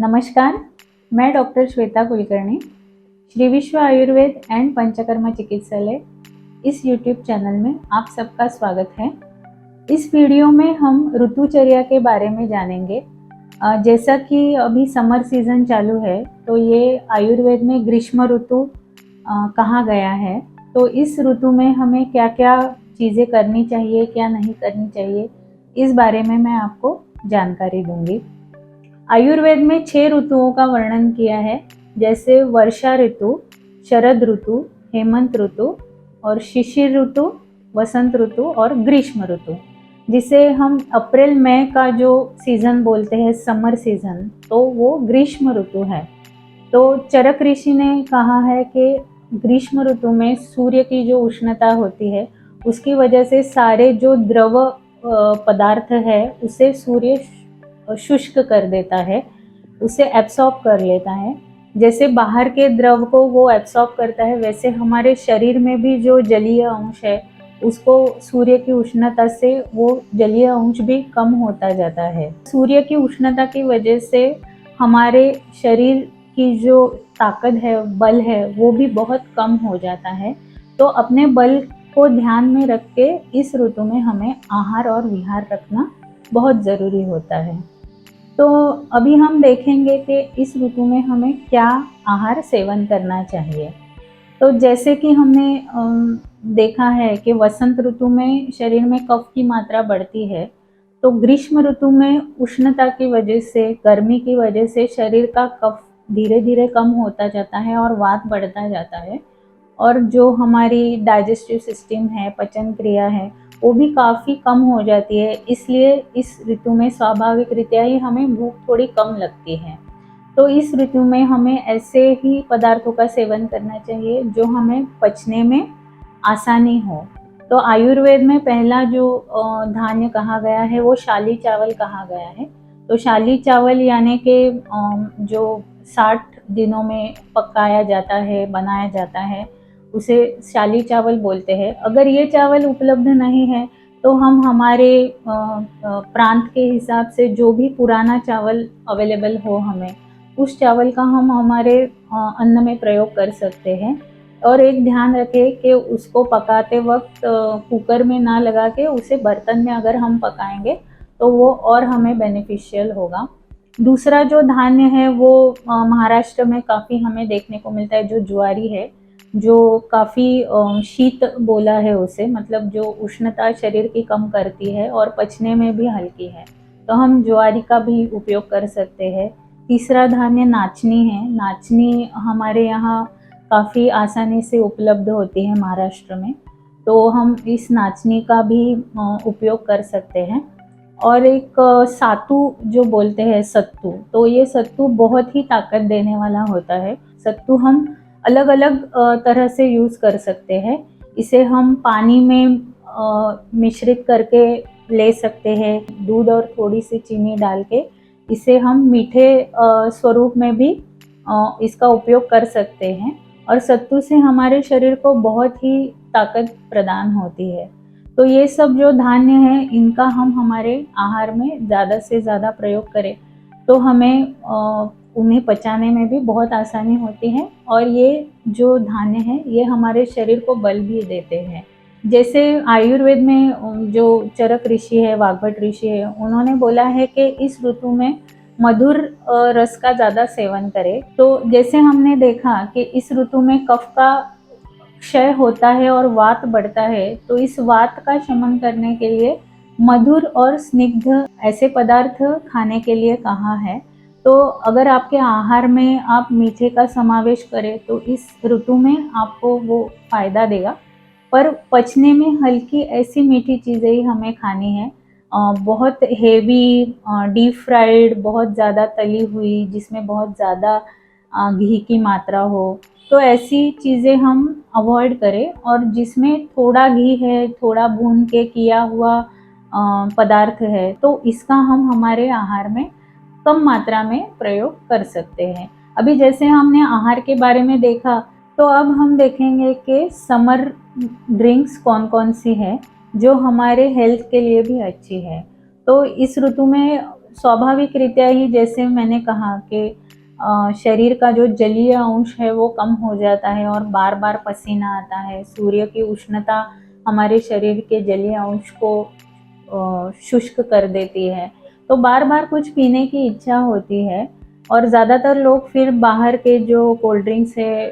नमस्कार, मैं डॉक्टर श्वेता कुलकर्णी, श्री विश्व आयुर्वेद एंड पंचकर्मा चिकित्सालय इस यूट्यूब चैनल में आप सबका स्वागत है। इस वीडियो में हम ऋतुचर्या के बारे में जानेंगे। जैसा कि अभी समर सीजन चालू है, तो ये आयुर्वेद में ग्रीष्म ऋतु कहा गया है। तो इस ऋतु में हमें क्या क्या चीज़ें करनी चाहिए, क्या नहीं करनी चाहिए, इस बारे में मैं आपको जानकारी दूंगी। आयुर्वेद में 6 ऋतुओं का वर्णन किया है, जैसे वर्षा ऋतु, शरद ऋतु, हेमंत ऋतु और शिशिर ऋतु, वसंत ऋतु और ग्रीष्म ऋतु, जिसे हम अप्रैल मई का जो सीजन बोलते हैं समर सीजन, तो वो ग्रीष्म ऋतु है। तो चरक ऋषि ने कहा है कि ग्रीष्म ऋतु में सूर्य की जो उष्णता होती है, उसकी वजह से सारे जो द्रव पदार्थ है उसे सूर्य शुष्क कर देता है, उसे एब्सॉर्ब कर लेता है। जैसे बाहर के द्रव को वो एब्सॉर्ब करता है, वैसे हमारे शरीर में भी जो जलीय अंश है उसको सूर्य की उष्णता से वो जलीय अंश भी कम होता जाता है। सूर्य की उष्णता की वजह से हमारे शरीर की जो ताकत है, बल है, वो भी बहुत कम हो जाता है। तो अपने बल को ध्यान में रख के इस ऋतु में हमें आहार और विहार रखना बहुत ज़रूरी होता है। तो अभी हम देखेंगे कि इस ऋतु में हमें क्या आहार सेवन करना चाहिए। तो जैसे कि हमने देखा है कि वसंत ऋतु में शरीर में कफ की मात्रा बढ़ती है, तो ग्रीष्म ऋतु में उष्णता की वजह से, गर्मी की वजह से शरीर का कफ धीरे धीरे कम होता जाता है और वात बढ़ता जाता है, और जो हमारी डाइजेस्टिव सिस्टम है, पचन क्रिया है, वो भी काफ़ी कम हो जाती है। इसलिए इस ऋतु में स्वाभाविक रीत्या ही हमें भूख थोड़ी कम लगती है। तो इस ऋतु में हमें ऐसे ही पदार्थों का सेवन करना चाहिए जो हमें पचने में आसानी हो। तो आयुर्वेद में पहला जो धान्य कहा गया है वो शाली चावल कहा गया है। तो शाली चावल यानी कि जो 60 दिनों में पकाया जाता है, बनाया जाता है, उसे शाली चावल बोलते हैं। अगर ये चावल उपलब्ध नहीं है तो हम हमारे प्रांत के हिसाब से जो भी पुराना चावल अवेलेबल हो हमें, उस चावल का हम हमारे अन्न में प्रयोग कर सकते हैं। और एक ध्यान रखें कि उसको पकाते वक्त कुकर में ना लगा के उसे बर्तन में अगर हम पकाएंगे तो वो और हमें बेनिफिशियल होगा। दूसरा जो धान्य है वो महाराष्ट्र में काफ़ी हमें देखने को मिलता है, जो ज्वारी है, जो काफ़ी शीत बोला है उसे, मतलब जो उष्णता शरीर की कम करती है और पचने में भी हल्की है, तो हम ज्वारी का भी उपयोग कर सकते हैं। तीसरा धान्य नाचनी है। नाचनी हमारे यहाँ काफ़ी आसानी से उपलब्ध होती है महाराष्ट्र में, तो हम इस नाचनी का भी उपयोग कर सकते हैं। और एक सातू जो बोलते हैं, सत्तू, तो ये सत्तू बहुत ही ताकत देने वाला होता है। सत्तू हम अलग अलग तरह से यूज़ कर सकते हैं। इसे हम पानी में मिश्रित करके ले सकते हैं, दूध और थोड़ी सी चीनी डाल के इसे हम मीठे स्वरूप में भी इसका उपयोग कर सकते हैं। और सत्तू से हमारे शरीर को बहुत ही ताकत प्रदान होती है। तो ये सब जो धान्य हैं, इनका हम हमारे आहार में ज़्यादा से ज़्यादा प्रयोग करें तो हमें उन्हें पचाने में भी बहुत आसानी होती है। और ये जो धान्य हैं ये हमारे शरीर को बल भी देते हैं। जैसे आयुर्वेद में जो चरक ऋषि है, वाग्भट ऋषि है, उन्होंने बोला है कि इस ऋतु में मधुर रस का ज़्यादा सेवन करें। तो जैसे हमने देखा कि इस ऋतु में कफ का क्षय होता है और वात बढ़ता है, तो इस वात का शमन करने के लिए मधुर और स्निग्ध ऐसे पदार्थ खाने के लिए कहा है। तो अगर आपके आहार में आप मीठे का समावेश करें तो इस ऋतु में आपको वो फ़ायदा देगा। पर पचने में हल्की ऐसी मीठी चीज़ें ही हमें खानी है। बहुत हेवी डीप फ्राइड, बहुत ज़्यादा तली हुई, जिसमें बहुत ज़्यादा घी की मात्रा हो, तो ऐसी चीज़ें हम अवॉइड करें। और जिसमें थोड़ा घी है, थोड़ा भून के किया हुआ पदार्थ है, तो इसका हम हमारे आहार में कम मात्रा में प्रयोग कर सकते हैं। अभी जैसे हमने आहार के बारे में देखा, तो अब हम देखेंगे कि समर ड्रिंक्स कौन कौन सी है जो हमारे हेल्थ के लिए भी अच्छी है। तो इस ऋतु में स्वाभाविक रीत्या ही, जैसे मैंने कहा कि शरीर का जो जलीय अंश है वो कम हो जाता है और बार बार पसीना आता है। सूर्य की उष्णता हमारे शरीर के जलीय अंश को शुष्क कर देती है, तो बार बार कुछ पीने की इच्छा होती है। और ज़्यादातर लोग फिर बाहर के जो कोल्ड ड्रिंक्स है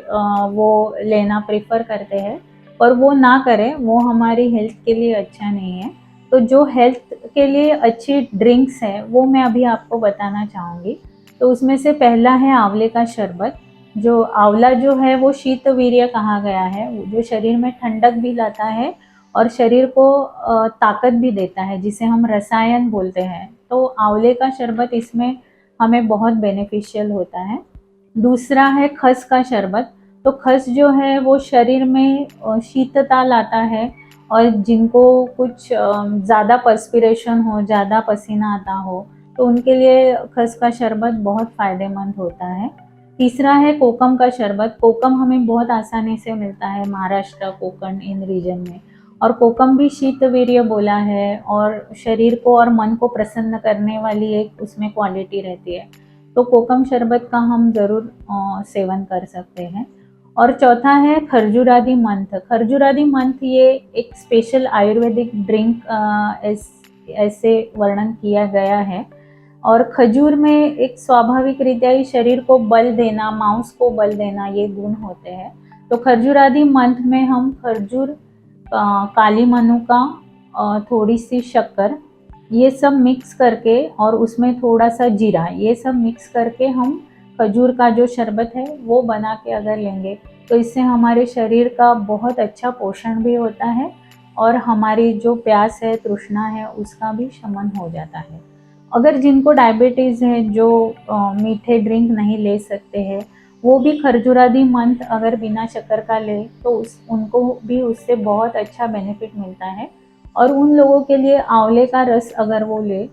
वो लेना प्रेफर करते हैं, पर वो ना करें, वो हमारी हेल्थ के लिए अच्छा नहीं है। तो जो हेल्थ के लिए अच्छी ड्रिंक्स है वो मैं अभी आपको बताना चाहूँगी। तो उसमें से पहला है आंवले का शरबत। जो आंवला जो है वो शीतवीर्य कहा गया है, जो शरीर में ठंडक भी लाता है और शरीर को ताकत भी देता है, जिसे हम रसायन बोलते हैं। तो आंवले का शरबत इसमें हमें बहुत बेनिफिशियल होता है। दूसरा है खस का शरबत। तो खस जो है वो शरीर में शीतता लाता है, और जिनको कुछ ज़्यादा पर्स्पिरेशन हो, ज़्यादा पसीना आता हो, तो उनके लिए खस का शरबत बहुत फ़ायदेमंद होता है। तीसरा है कोकम का शरबत। कोकम हमें बहुत आसानी से मिलता है महाराष्ट्र, कोकण, इन रीजन में। और कोकम भी शीतवीर्य बोला है, और शरीर को और मन को प्रसन्न करने वाली एक उसमें क्वालिटी रहती है। तो कोकम शरबत का हम ज़रूर सेवन कर सकते हैं। और चौथा है खरजूरादी मंथ। खरजूरादी मंथ ये एक स्पेशल आयुर्वेदिक ड्रिंक ऐसे वर्णन किया गया है। और खजूर में एक स्वाभाविक रीत्या ही शरीर को बल देना, मांस को बल देना, ये गुण होते हैं। तो खरजूरादी मंथ में हम खरजूर, काली मनुका, थोड़ी सी शक्कर, ये सब मिक्स करके, और उसमें थोड़ा सा जीरा, ये सब मिक्स करके हम खजूर का जो शरबत है वो बना के अगर लेंगे, तो इससे हमारे शरीर का बहुत अच्छा पोषण भी होता है, और हमारी जो प्यास है, तृष्णा है, उसका भी शमन हो जाता है। अगर जिनको डायबिटीज़ है, जो मीठे ड्रिंक नहीं ले सकते हैं, वो भी खरजूरादी मंथ अगर बिना शक्कर का ले, तो उनको भी उससे बहुत अच्छा बेनिफिट मिलता है। और उन लोगों के लिए आंवले का रस अगर वो ले,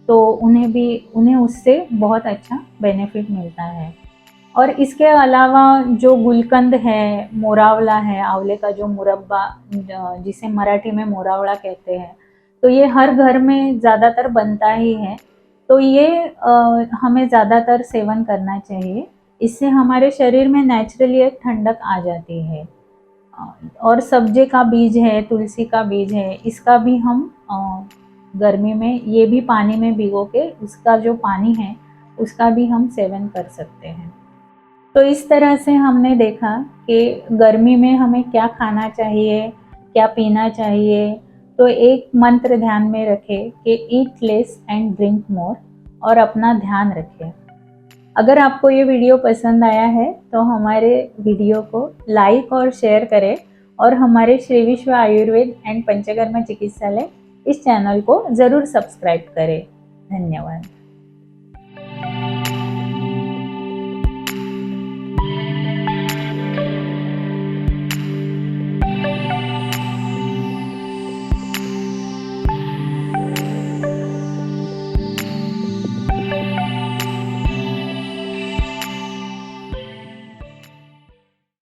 तो उन्हें उससे बहुत अच्छा बेनिफिट मिलता है। और इसके अलावा जो गुलकंद है, मोरावला है, आंवले का जो मुरब्बा, जिसे मराठी में मोरावड़ा कहते हैं, तो ये हर घर में ज़्यादातर बनता ही है। तो ये हमें ज़्यादातर सेवन करना चाहिए। इससे हमारे शरीर में नेचुरली एक ठंडक आ जाती है। और सब्जे का बीज है, तुलसी का बीज है, इसका भी हम गर्मी में ये भी पानी में भिगो के, उसका जो पानी है उसका भी हम सेवन कर सकते हैं। तो इस तरह से हमने देखा कि गर्मी में हमें क्या खाना चाहिए, क्या पीना चाहिए। तो एक मंत्र ध्यान में रखें कि eat less and drink more, और अपना ध्यान रखें। अगर आपको ये वीडियो पसंद आया है तो हमारे वीडियो को लाइक और शेयर करें, और हमारे श्री विश्व आयुर्वेद एंड पंचकर्मा चिकित्सालय इस चैनल को ज़रूर सब्सक्राइब करें। धन्यवाद।